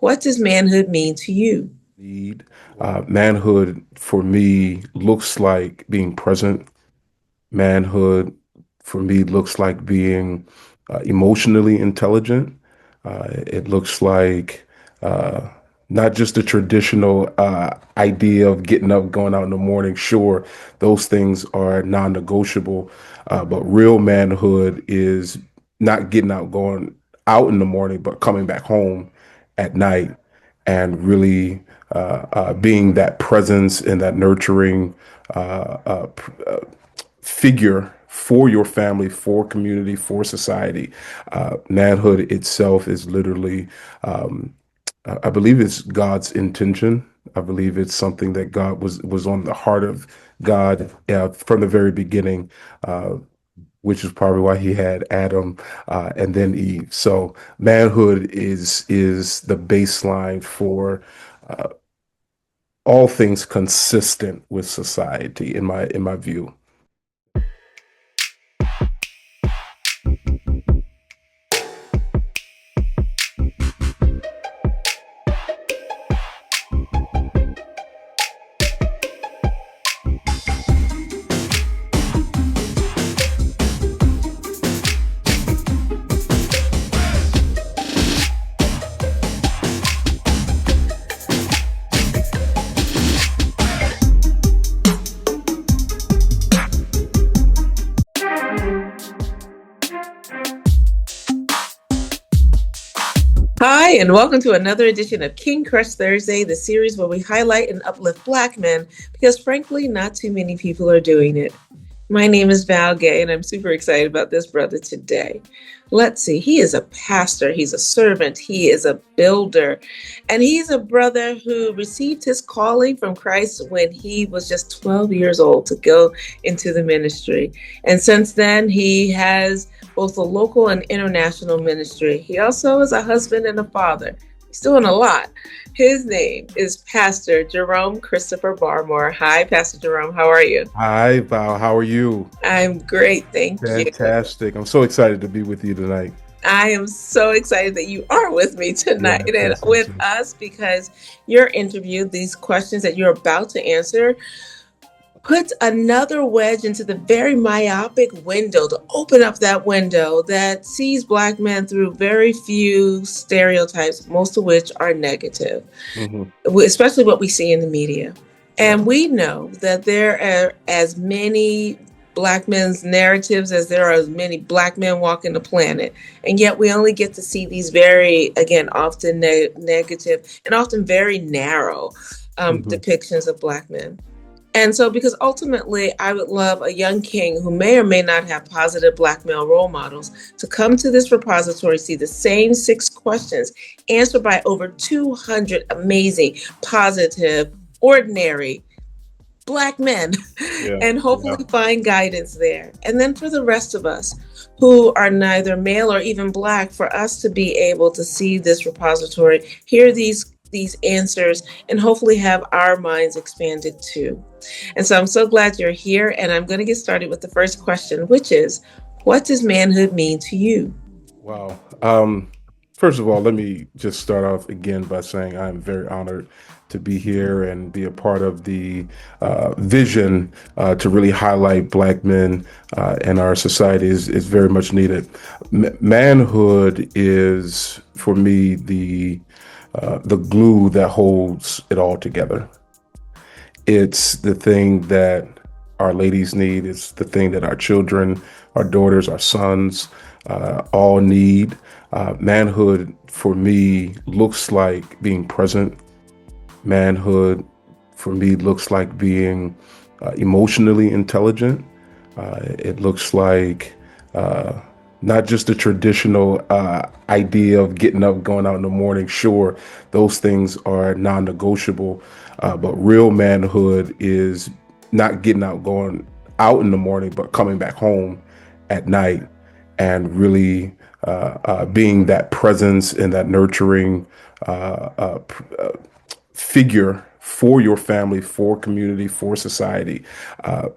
What does manhood mean to you? Need. Manhood for me looks like being present. Manhood for me looks like being emotionally intelligent. It looks like uh, not just the traditional idea of getting up, going out in the morning. Sure, those things are non-negotiable, but real manhood is not getting out, going out in the morning, but coming back home at night and really being that presence and that nurturing figure for your family, for community, for society. Manhood itself is literally, I believe it's God's intention. I believe it's something that God was on the heart of God from the very beginning, which is probably why He had Adam and then Eve. So manhood is the baseline for all things consistent with society, in my view. Hi, and welcome to another edition of King Crush Thursday, the series where we highlight and uplift Black men because, frankly, not too many people are doing it. My name is Val Gay, and I'm super excited about this brother today. Let's see, he is a pastor, he's a servant, he is a builder, and he's a brother who received his calling from Christ when he was just 12 years old to go into the ministry. And since then, he has both a local and international ministry. He also is a husband and a father. He's doing a lot. His name is Pastor Jerome Christopher Barmore. Hi, Pastor Jerome. How are you? Hi, Val. How are you? I'm great. Thank you. Fantastic. I'm so excited to be with you tonight. I am so excited that you are with me Yeah, tonight and that's with awesome. us because your interview, these questions that you're about to answer, puts another wedge into the very myopic window, to open up that window that sees Black men through very few stereotypes, most of which are negative, Hmm. especially what we see in the media. Yeah. And we know that there are as many Black men's narratives as there are as many Black men walking the planet. And yet we only get to see these very, again, often negative and often very narrow Hmm. depictions of Black men. And so, because ultimately, I would love a young king who may or may not have positive Black male role models to come to this repository, see the same 6 questions answered by over 200 amazing, positive, ordinary Black men, Yeah. and Yeah. hopefully find guidance there. And then for the rest of us who are neither male or even Black, for us to be able to see this repository, hear these answers, and hopefully have our minds expanded too. And so I'm so glad you're here, and I'm going to get started with the first question, which is, what does manhood mean to you? Wow. First of all, let me just start off again by saying I'm very honored to be here and be a part of the vision to really highlight Black men in our society is very much needed. Manhood is, for me, the glue that holds it all together. It's the thing that our ladies need. It's the thing that our children, our daughters, our sons all need. Manhood for me looks like being present. Manhood for me looks like being emotionally intelligent. It looks like uh, not just the traditional idea of getting up, going out in the morning. Sure, those things are non-negotiable, but real manhood is not getting out, going out in the morning, but coming back home at night and really being that presence and that nurturing figure for your family, for community, for society.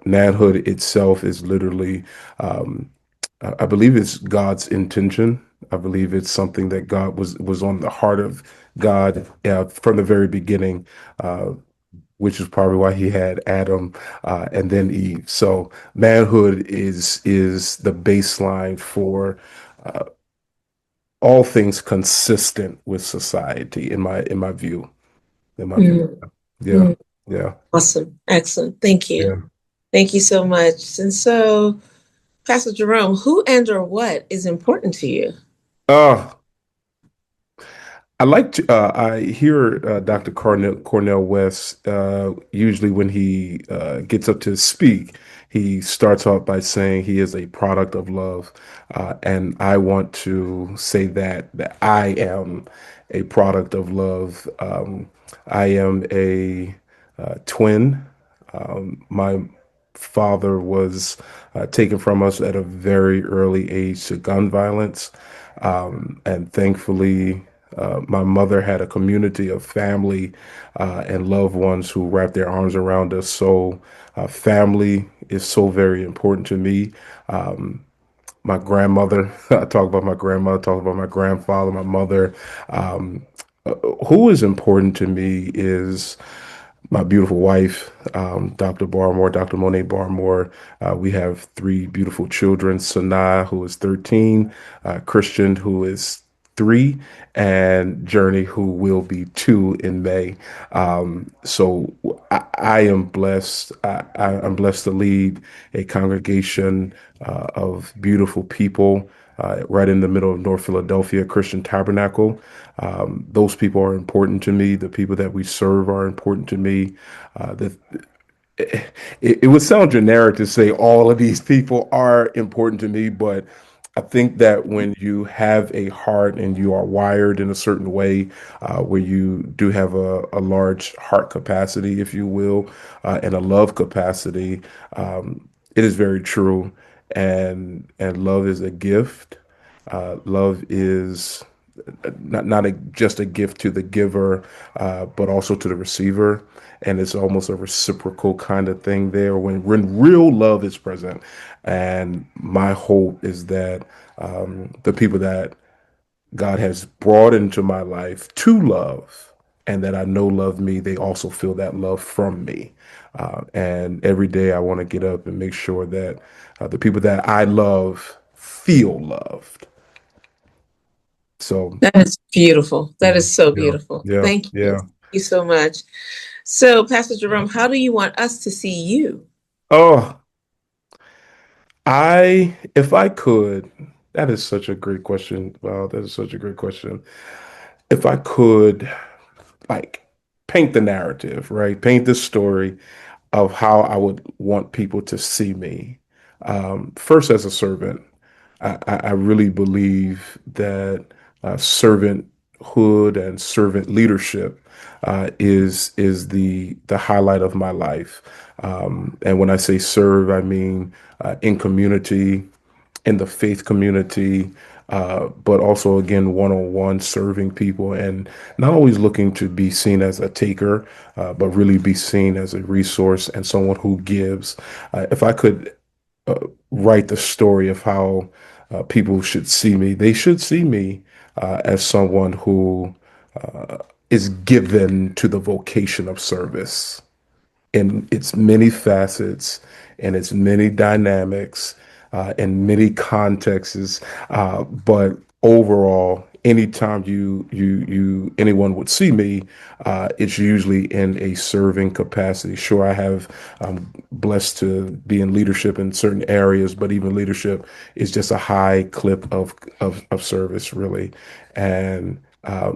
Manhood itself is literally, I believe it's God's intention. I believe it's something that God was on the heart of God from the very beginning, uh, which is probably why He had Adam and then Eve. So manhood is the baseline for uh, all things consistent with society, in my view. In my view, Mm, yeah, mm. yeah, Awesome. Excellent. Thank you. yeah. Thank you so much. And so, Pastor Jerome, who and or what is important to you? Uh, I like to. I hear Dr. Cornell West usually when he gets up to speak. He starts off by saying he is a product of love, and I want to say that I am a product of love. I am a twin. My father was taken from us at a very early age to gun violence. And thankfully, my mother had a community of family and loved ones who wrapped their arms around us. So, family is so very important to me. My grandmother, I talk about my grandmother, talk about my grandfather, my mother. Um, who is important to me is my beautiful wife, Dr. Barmore, Dr. Monet Barmore. We have three beautiful children: Sanaa, who is 13, Christian, who is 3, and Journey, who will be 2 in May. So I am blessed. I'm blessed to lead a congregation of beautiful people right in the middle of North Philadelphia, Christian Tabernacle. Those people are important to me. The people that we serve are important to me. The it would sound generic to say all of these people are important to me, but I think that when you have a heart and you are wired in a certain way, where you do have a large heart capacity, if you will, and a love capacity, it is very true. And love is a gift. Love is not just a gift to the giver, but also to the receiver. And it's almost a reciprocal kind of thing there when real love is present. And my hope is that the people that God has brought into my life to love and that I know love me, they also feel that love from me. And every day I want to get up and make sure that the people that I love feel loved. So, That is beautiful. That yeah, is so yeah, beautiful. yeah, Thank you. yeah. Thank you so much. So, Pastor Jerome, how do you want us to see you? Oh, if I could, that is such a great question. Wow, that is such a great question. If I could, like, paint the narrative, right? Paint the story of how I would want people to see me. First, as a servant, I really believe that servanthood and servant leadership is the highlight of my life. And when I say serve, I mean in community, in the faith community, but also again one-on-one serving people and not always looking to be seen as a taker, but really be seen as a resource and someone who gives. If I could uh, write the story of how people should see me, they should see me as someone who is given to the vocation of service in its many facets and its many dynamics and many contexts. But overall, anytime anyone would see me, it's usually in a serving capacity. Sure, I have blessed to be in leadership in certain areas, but even leadership is just a high clip of service, really. And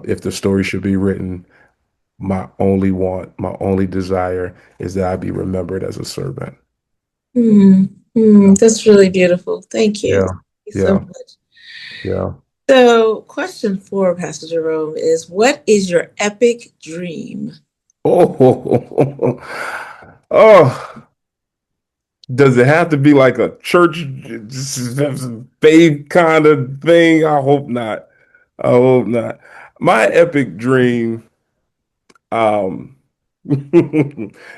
if the story should be written, my only want, my only desire is that I be remembered as a servant. That's really beautiful. Thank you. Yeah, Thank you so yeah, much. yeah. So, question for Pastor Jerome is, what is your epic dream? Oh, oh. Does it have to be like a church faith kind of thing? I hope not. I hope not. My epic dream, um,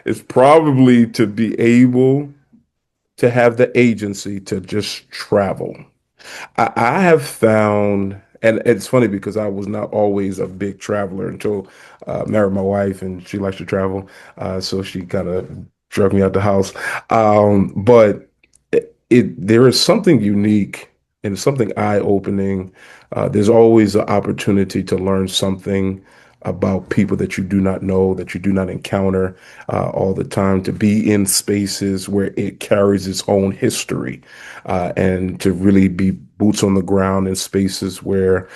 is probably to be able to have the agency to just travel. I have found, and it's funny because I was not always a big traveler until married my wife, and she likes to travel, so she kind of drug me out the house. But there is something unique and something eye-opening. There's always an opportunity to learn something about people that you do not know, that you do not encounter all the time, to be in spaces where it carries its own history, and to really be boots on the ground in spaces where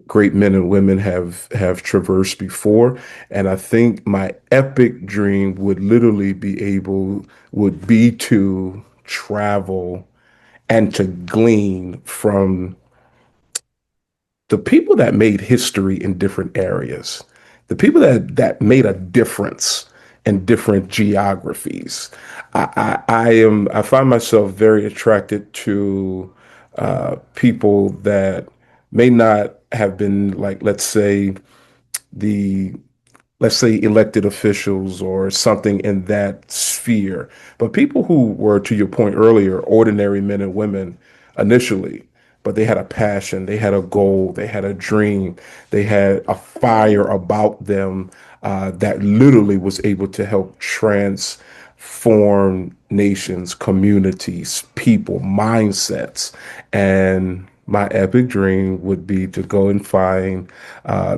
great men and women have traversed before. And I think my epic dream would be to travel and to glean from the people that made history in different areas, the people that made a difference in different geographies. I find myself very attracted to people that may not have been, like, the let's say elected officials or something in that sphere, but people who were, to your point earlier, ordinary men and women initially, but they had a passion, they had a goal, they had a dream, they had a fire about them, that literally was able to help transform nations, communities, people, mindsets. And my epic dream would be to go and find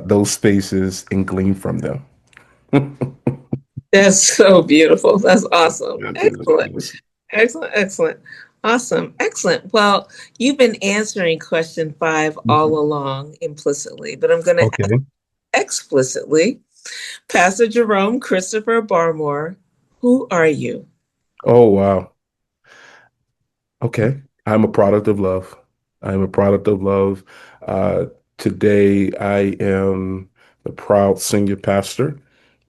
those spaces and glean from them. That's so beautiful. That's awesome. Yeah, Excellent. yes. Excellent. Excellent. Awesome. Excellent. Well, you've been answering question five all Mhm. along implicitly, but I'm going to ask Okay. explicitly. Pastor Jerome Christopher Barmore, who are you? Oh, wow. Okay. I'm a product of love. I'm a product of love. Uh, Today, I am the proud senior pastor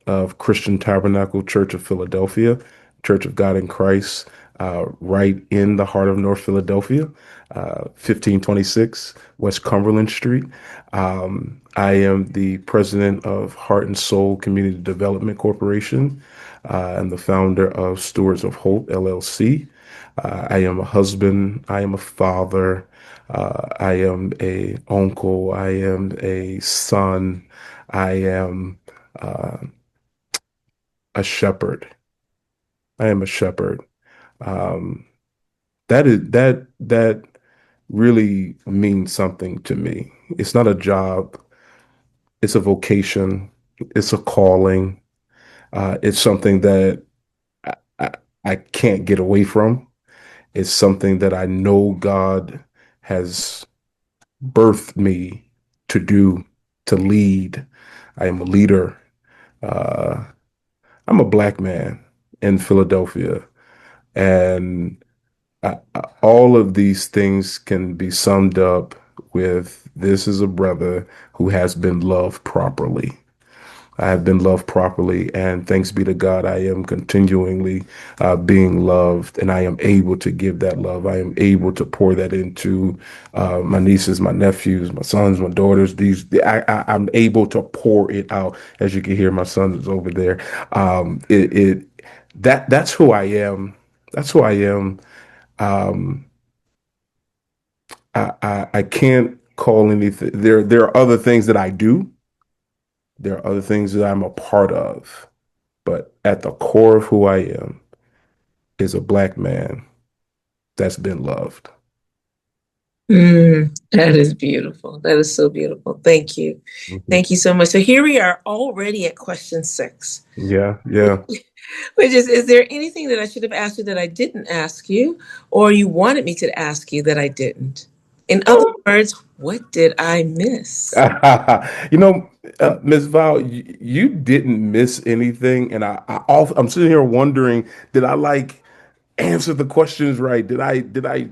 of Christian Tabernacle Church of Philadelphia, Church of God in Christ, right in the heart of North Philadelphia, 1526 West Cumberland Street. I am the president of Heart and Soul Community Development Corporation, and the founder of Stewards of Hope, LLC. I am a husband. I am a father. I am a uncle. I am a son. I am uh, a shepherd. I am a shepherd. Um, that really means something to me. It's not a job. It's a vocation. It's a calling. It's something that I, I, I can't get away from. It's something that I know God has birthed me to do, to lead. I am a leader. Uh, I'm a black man in Philadelphia, and all of these things can be summed up with this is a brother who has been loved properly. I have been loved properly, and thanks be to God, I am continually being loved, and I am able to give that love. I am able to pour that into my nieces, my nephews, my sons, my daughters. I'm able to pour it out. As you can hear, my son is over there. That's who I am. That's who I am. Um, I can't call anything. There are other things that I do. There are other things that I'm a part of. But at the core of who I am is a black man that's been loved. That is beautiful. That is so beautiful. Thank you. Mhm. Thank you so much. So here we are already at question six, Yeah, yeah. which is there anything that I should have asked you that I didn't ask you, or you wanted me to ask you that I didn't? In other words, what did I miss? You know, Ms. Val, you didn't miss anything, and I'm sitting here wondering, did I like answer the questions right? Did I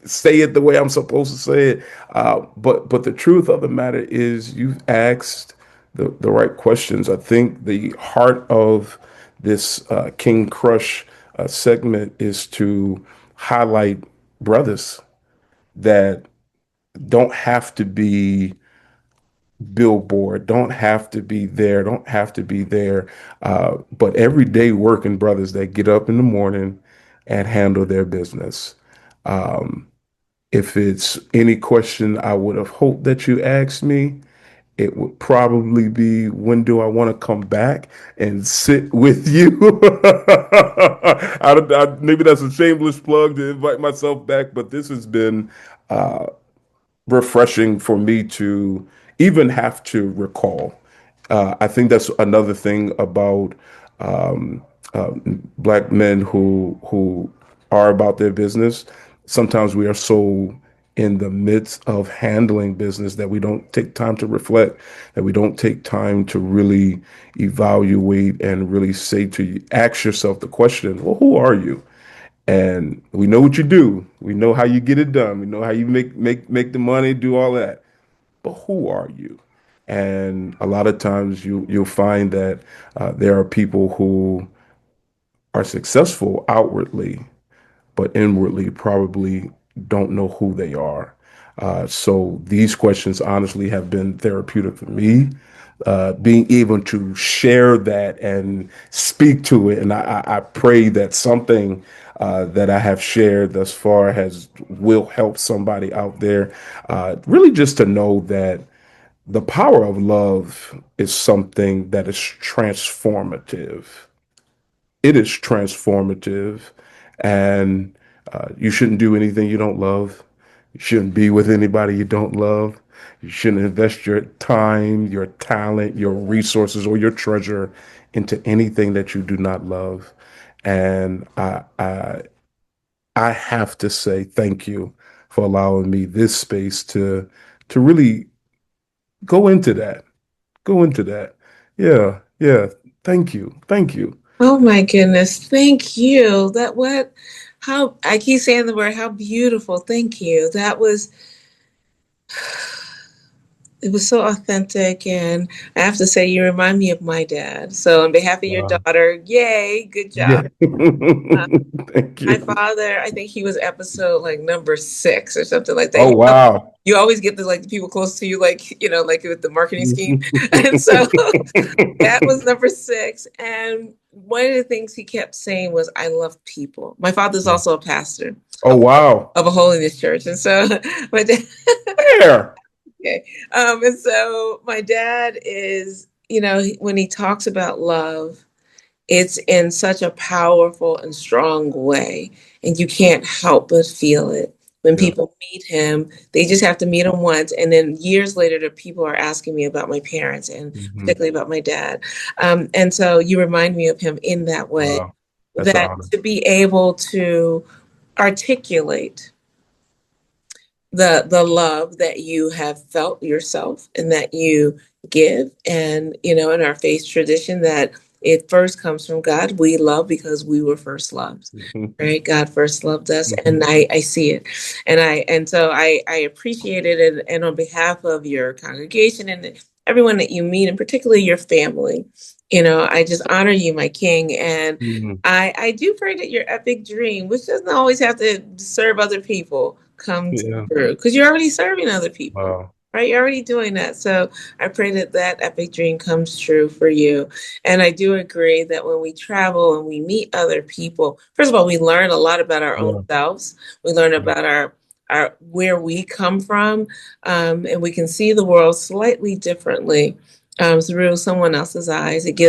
say it the way I'm supposed to say it? But the truth of the matter is, you've asked the right questions. I think the heart of this King Crush segment is to highlight brothers that don't have to be billboard, don't have to be there, don't have to be there. But everyday working brothers that get up in the morning and handle their business. Um, If it's any question I would have hoped that you asked me, it would probably be, when do I want to come back and sit with you? Maybe that's a shameless plug to invite myself back, but this has been uh, refreshing for me to even have to recall. I think that's another thing about um, black men who are about their business. Sometimes we are so in the midst of handling business that we don't take time to reflect, that we don't take time to really evaluate and really say to you, ask yourself the question, well, who are you? And we know what you do. We know how you get it done. We know how you make the money, do all that. But who are you? And a lot of times you'll find that there are people who are successful outwardly, but inwardly probably don't know who they are. So these questions honestly have been therapeutic for me. Being able to share that and speak to it, and I pray that something that I have shared thus far has will help somebody out there. Really, just to know that the power of love is something that is transformative. It is transformative, and you shouldn't do anything you don't love. You shouldn't be with anybody you don't love. You shouldn't invest your time, your talent, your resources, or your treasure into anything that you do not love. And I have to say thank you for allowing me this space to really go into that. Go into that. Yeah, yeah. Thank you. Thank you. Oh my goodness. Thank you. How I keep saying the word, how beautiful. Thank you. It was so authentic. And I have to say, you remind me of my dad. So, on behalf of your Wow. daughter, yay, good job. Yeah. Uh, Thank my you. father, I think he was episode like number 6 or something like that. Oh, wow. You always get the people close to you, like with the marketing scheme. And so that was number 6. And one of the things he kept saying was, I love people. My father's also a pastor Oh, of, wow. of a holiness church. And so my dad, Where? okay. And so my dad is, when he talks about love, it's in such a powerful and strong way, and you can't help but feel it. When Yeah. people meet him, they just have to meet him once, and then years later, the people are asking me about my parents and Hmm. particularly about my dad. And so you remind me of him in that way, Wow. That's an that honor. to be able to articulate the love that you have felt yourself and that you give. And in our faith tradition, that it first comes from God. We love because we were first loved, Mhm. right? God first loved us, and Mhm. I see it. And so I appreciate it. And on behalf of your congregation and everyone that you meet, and particularly your family, I just honor you, my king. And Mhm. I do pray that your epic dream, which doesn't always have to serve other people, comes Yeah. through, because you're already serving other people, Wow. right? You're already doing that. So I pray that that epic dream comes true for you. And I do agree that when we travel and we meet other people, first of all, we learn a lot about our own Yeah. selves. We learn Yeah. about our where we come from, and we can see the world slightly differently, through someone else's eyes. It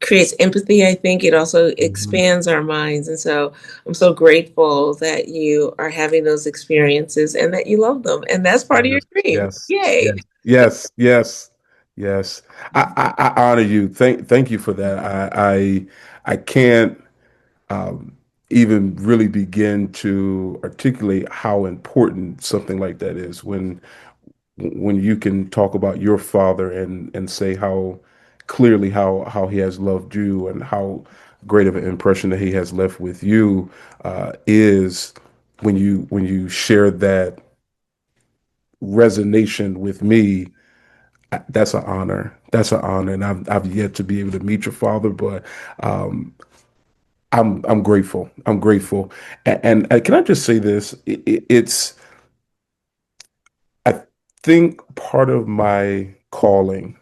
creates empathy. I think it also Mhm. expands our minds. And so I'm so grateful that you are having those experiences and that you love them. And that's part of your Yes. dream. Yes. Yay. Yes. Yes. Yes. Yes. I honor you. Thank you for that. I can't um, even really begin to articulate how important something like that is when you can talk about your father and say how clearly how he has loved you and how great of an impression that he has left with you is when you share that resonation with me. That's an honor. That's an honor, and I've yet to be able to meet your father, but um, I'm grateful. I'm grateful. And can I just say this? It's I think part of my calling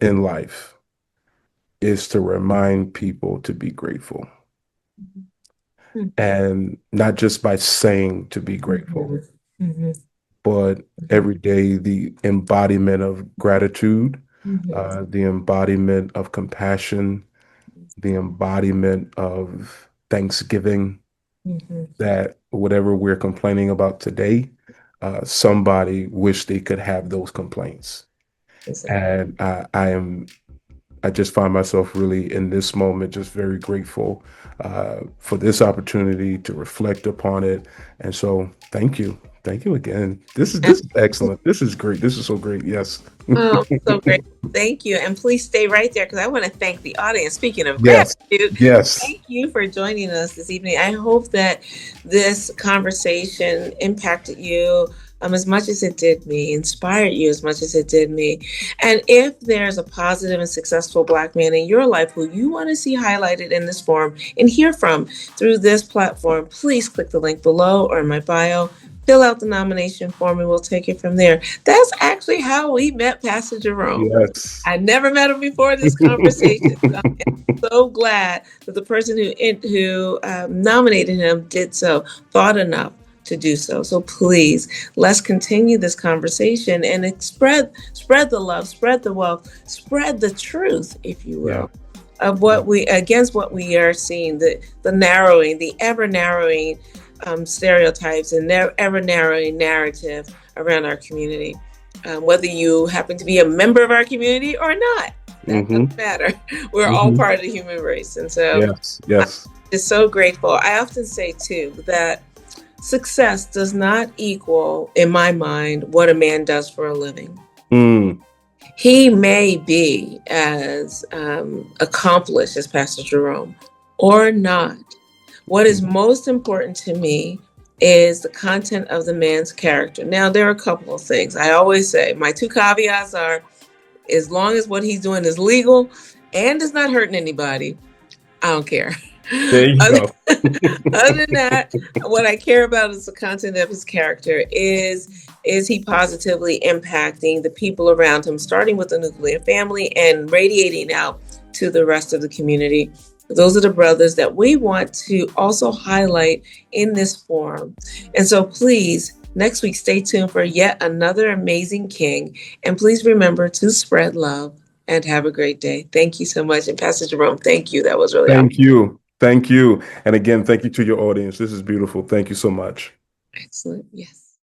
in life is to remind people to be grateful, Mhm. and not just by saying to be grateful, Mhm. Mm-hmm. but every day the embodiment of gratitude, Mm-hmm. the embodiment of compassion, the embodiment of thanksgiving, Mm-hmm. that whatever we're complaining about today, somebody wish they could have those complaints. Exactly. And I just find myself really in this moment just very grateful for this opportunity to reflect upon it. And so thank you again. This is excellent. This is great. This is so great. Yes. Oh, so great. Thank you. And please stay right there because I want to thank the audience. Speaking of Yes. gratitude, Yes. thank you for joining us this evening. I hope that this conversation impacted you as much as it did me, inspired you as much as it did me. And if there's a positive and successful Black man in your life who you want to see highlighted in this forum and hear from through this platform, please click the link below or in my bio. Fill out the nomination form and we'll take it from there. That's actually how we met Pastor Jerome. Yes. I never met him before this conversation. So I'm so glad that the person who nominated him did so, thought enough to do so. So please, let's continue this conversation and spread the love, spread the wealth, spread the truth, if you Yeah. will, of what we against what we are seeing, the narrowing, the ever narrowing stereotypes and ever narrowing narrative around our community. Whether you happen to be a member of our community or not, that doesn't matter. We're all part of the human race. And so Yes. Yes. I'm just so grateful. I often say too that success does not equal, in my mind, what a man does for a living. Mm. He may be as accomplished as Pastor Jerome or not. What is most important to me is the content of the man's character. Now, there are a couple of things. I always say my two caveats are, as long as what he's doing is legal and is not hurting anybody, I don't care. There you go. Other than that, what I care about is the content of his character. Is he positively impacting the people around him, starting with the nuclear family and radiating out to the rest of the community? Those are the brothers that we want to also highlight in this forum. And so please, next week, stay tuned for yet another amazing king. And please remember to spread love and have a great day. Thank you so much. And Pastor Jerome, thank you. That was really awesome. Thank you. Thank you. And again, thank you to your audience. This is beautiful. Thank you so much. Excellent. Yes.